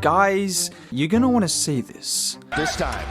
guys, you're gonna want to see this. This time,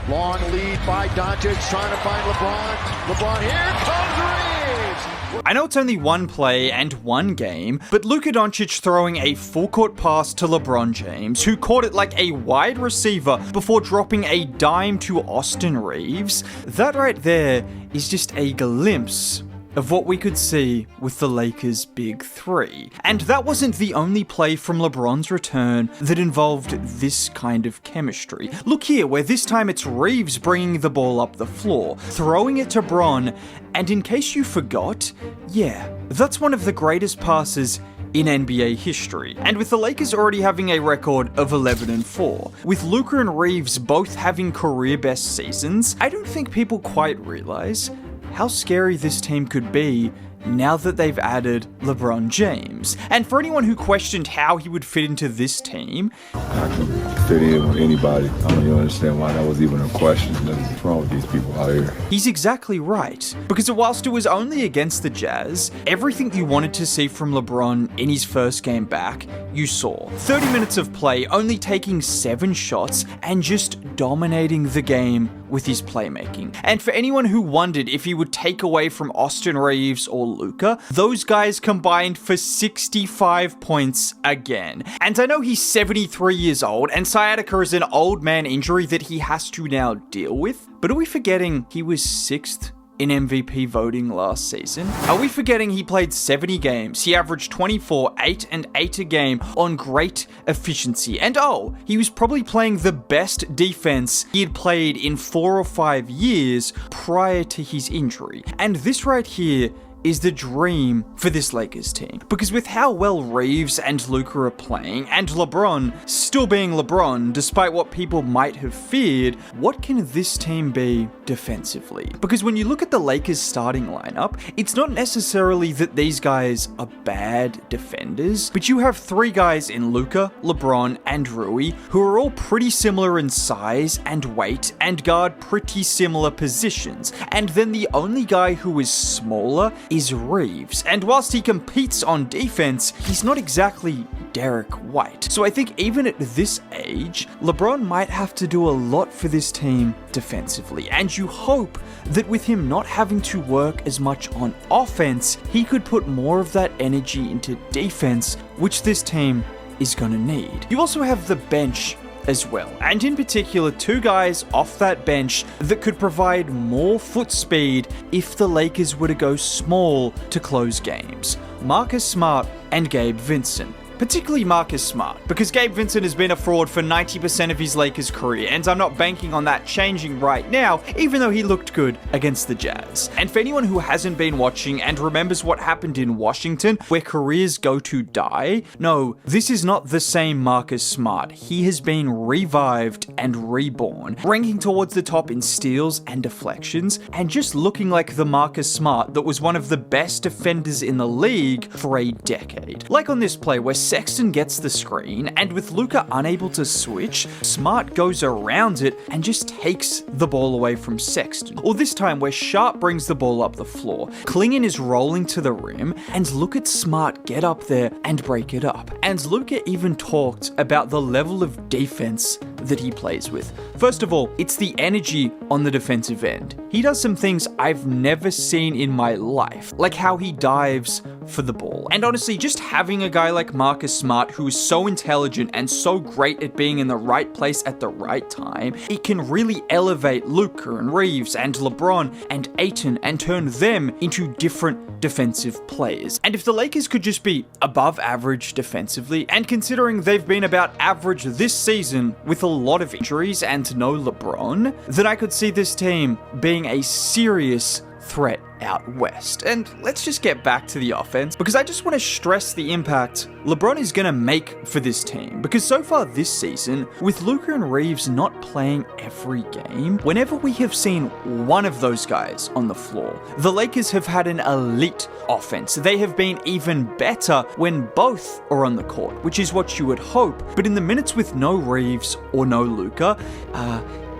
long lead by Doncic, trying to find LeBron. LeBron, here comes Reeves! I know it's only one play and one game, but Luka Doncic throwing a full-court pass to LeBron James, who caught it like a wide receiver before dropping a dime to Austin Reeves, that right there is just a glimpse of what we could see with the Lakers' big three. And that wasn't the only play from LeBron's return that involved this kind of chemistry. Look here, where this time it's Reeves bringing the ball up the floor, throwing it to Bron, and in case you forgot, yeah, that's one of the greatest passes in NBA history. And with the Lakers already having a record of 11-4, with Luka and Reeves both having career best seasons, I don't think people quite realize how scary this team could be now that they've added LeBron James. And for anyone who questioned how he would fit into this team, I can fit in with anybody. I don't even understand why that was even a question. What's wrong with these people out here? he's exactly right. Because whilst it was only against the Jazz, everything you wanted to see from LeBron in his first game back, you saw. 30 minutes of play, only taking 7 shots, and just dominating the game with his playmaking. And for anyone who wondered if he would take away from Austin Reeves or Luka, those guys combined for 65 points again. And I know he's 73 years old, and sciatica is an old man injury that he has to now deal with, but are we forgetting he was 6th in MVP voting last season? Are we forgetting he played 70 games, he averaged 24, 8 and 8 a game on great efficiency, and oh, he was probably playing the best defense he had played in 4 or 5 years prior to his injury. And this right here is the dream for this Lakers team. Because with how well Reeves and Luka are playing, and LeBron still being LeBron despite what people might have feared, what can this team be defensively? Because when you look at the Lakers starting lineup, it's not necessarily that these guys are bad defenders, but you have 3 guys in Luka, LeBron, and Rui who are all pretty similar in size and weight and guard pretty similar positions. And then the only guy who is smaller is Reeves, and whilst he competes on defense, he's not exactly Derek White. So I think even at this age, LeBron might have to do a lot for this team defensively, and you hope that with him not having to work as much on offense, he could put more of that energy into defense, which this team is gonna need. You also have the bench as well, and in particular 2 guys off that bench that could provide more foot speed if the Lakers were to go small to close games: Marcus Smart and Gabe Vincent. Particularly Marcus Smart, because Gabe Vincent has been a fraud for 90% of his Lakers career, and I'm not banking on that changing right now, even though he looked good against the Jazz. And for anyone who hasn't been watching and remembers what happened in Washington, where careers go to die, no, this is not the same Marcus Smart. He has been revived and reborn, ranking towards the top in steals and deflections, and just looking like the Marcus Smart that was one of the best defenders in the league for a decade. Like on this play where Sexton gets the screen, and with Luka unable to switch, Smart goes around it and just takes the ball away from Sexton. Or this time where Sharp brings the ball up the floor, Klingon is rolling to the rim, and look at Smart get up there and break it up. And Luka even talked about the level of defense that he plays with. First of all, it's the energy on the defensive end. He does some things I've never seen in my life, like how he dives for the ball. And honestly, just having a guy like Marcus Smart who is so intelligent and so great at being in the right place at the right time, it can really elevate Luka and Reeves and LeBron and Ayton and turn them into different defensive players. And if the Lakers could just be above average defensively, and considering they've been about average this season with a lot of injuries and no LeBron, then I could see this team being a serious threat out west. And let's just get back to the offense, because I just want to stress the impact LeBron is going to make for this team. Because so far this season, with Luka and Reeves not playing every game, whenever we have seen one of those guys on the floor, the Lakers have had an elite offense. They have been even better when both are on the court, which is what you would hope. But in the minutes with no Reeves or no Luka,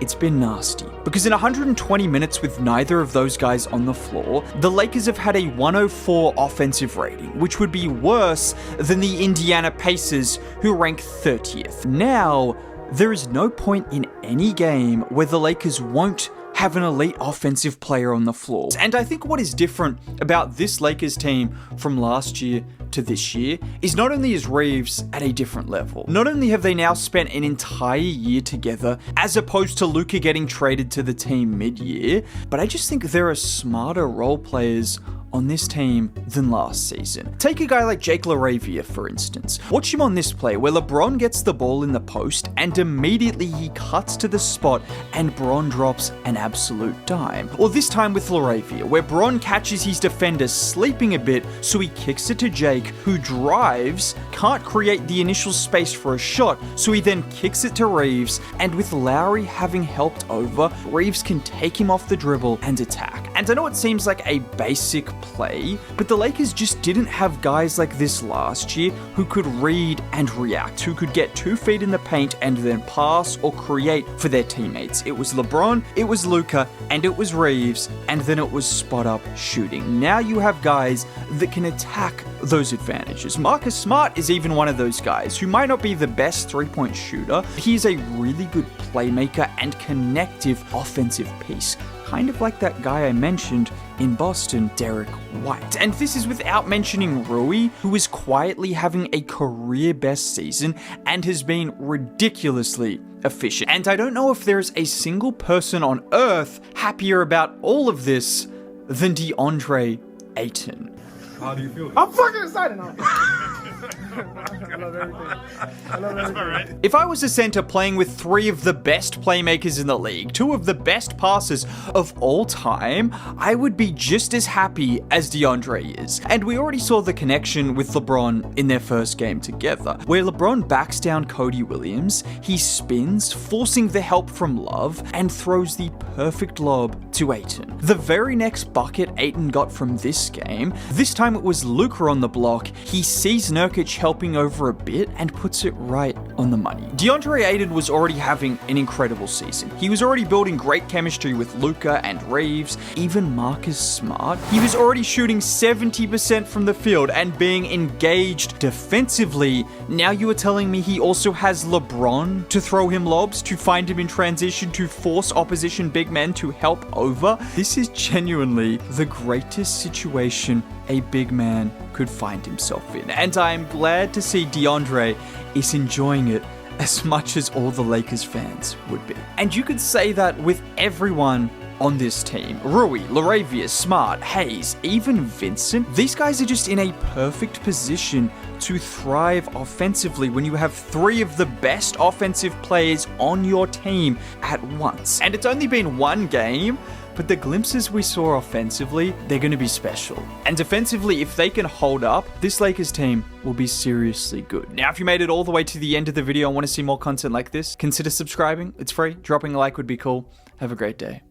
it's been nasty. Because in 120 minutes with neither of those guys on the floor, the Lakers have had a 104 offensive rating, which would be worse than the Indiana Pacers, who rank 30th. Now, there is no point in any game where the Lakers won't have an elite offensive player on the floor. And I think what is different about this Lakers team from last year to this year is not only is Reeves at a different level, not only have they now spent an entire year together as opposed to Luka getting traded to the team mid-year, but I just think there are smarter role players on this team than last season. Take a guy like Jake LaRavia, for instance. Watch him on this play where LeBron gets the ball in the post and immediately he cuts to the spot and Bron drops an absolute dime. Or this time with LaRavia, where Bron catches his defender sleeping a bit, so he kicks it to Jake, who drives, can't create the initial space for a shot, so he then kicks it to Reeves, and with Lowry having helped over, Reeves can take him off the dribble and attack. And I know it seems like a basic play, but the Lakers just didn't have guys like this last year who could read and react, who could get 2 feet in the paint and then pass or create for their teammates. It was LeBron, it was Luka, and it was Reeves, and then it was spot up shooting. Now you have guys that can attack those advantages. Marcus Smart is even one of those guys who might not be the best 3-point shooter. He is a really good playmaker and connective offensive piece. Kind of like that guy I mentioned in Boston, Derek White. And this is without mentioning Rui, who is quietly having a career best season and has been ridiculously efficient. And I don't know if there's a single person on earth happier about all of this than DeAndre Ayton. How do you feel? I'm fucking excited now. I love everything. I love everything. If I was a center playing with 3 of the best playmakers in the league, 2 of the best passers of all time, I would be just as happy as DeAndre is. And we already saw the connection with LeBron in their first game together, where LeBron backs down Cody Williams, he spins, forcing the help from Love, and throws the perfect lob to Ayton. The very next bucket Ayton got from this game, this time it was Luka on the block, he sees Nurkic helping over a bit and puts it right on the money. DeAndre Ayton was already having an incredible season. He was already building great chemistry with Luka and Reeves, even Marcus Smart. He was already shooting 70% from the field and being engaged defensively. Now you are telling me he also has LeBron to throw him lobs, to find him in transition, to force opposition big men to help over? This is genuinely the greatest situation a big man could find himself in. And I'm glad to see DeAndre is enjoying it as much as all the Lakers fans would be. And you could say that with everyone on this team. Rui, LaRavia, Smart, Hayes, even Vincent. These guys are just in a perfect position to thrive offensively when you have 3 of the best offensive players on your team at once. And it's only been 1 game, but the glimpses we saw offensively, they're going to be special. And defensively, if they can hold up, this Lakers team will be seriously good. Now, if you made it all the way to the end of the video and want to see more content like this, consider subscribing. It's free. Dropping a like would be cool. Have a great day.